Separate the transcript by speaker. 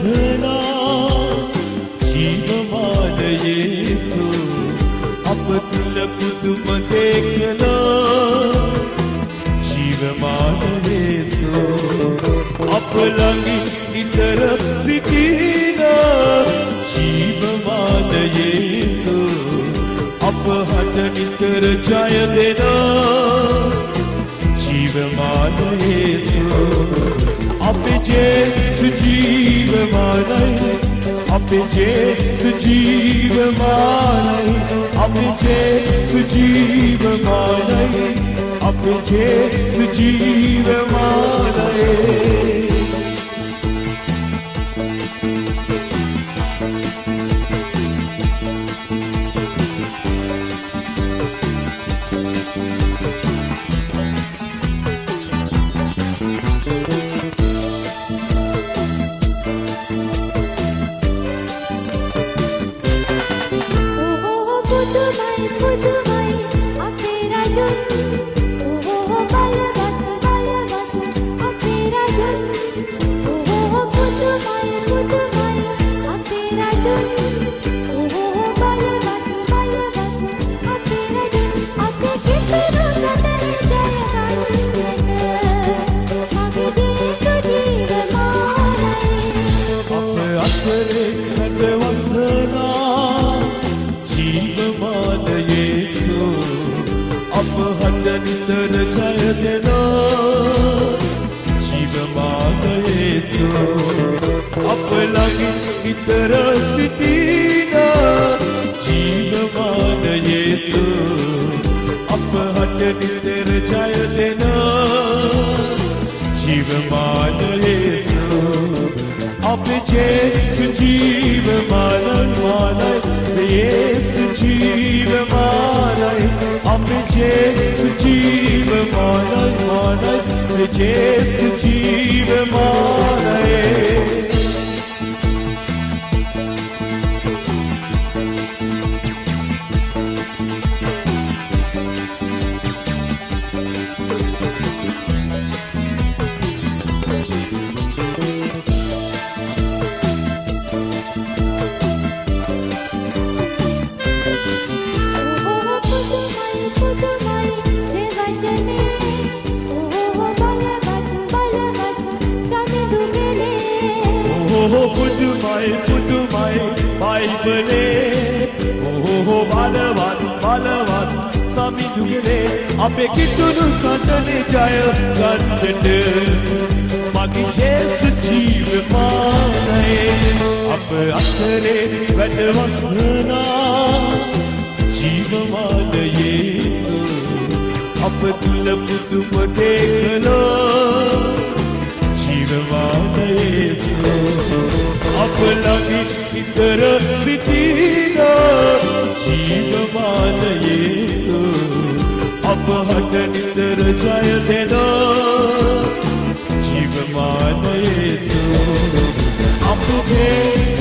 Speaker 1: වැඩවසනා ජීවමාන යේසු අප තුළ පුදුම දෙකලා ජීවමාන යේසු අප ළඟින් නිතර සිටින ජීවමාන යේසු අප හට නිතර ජය දෙන ජීවමාන යේසු අපේ ජේසු ජීවමානයි අපේ ජේසු ජීවමානයි අපේ ජේසු ජීවමානයි අපේ ජේසු ජීවමානයි අපේ කිතුණු සසනේ ජය ගන්නට මගේ ජේසු ජීවමානයි අප අතරේ වැඩවසනා ජීවමාන යේසු අප තුළ පුදුම දෙකලා ජීවමාන යේසු අප ළඟින් නිතර සිටින ජීවමාන යේසු අප හට නිතර ජය දෙන ජීවමාන යේසු අප ජේසු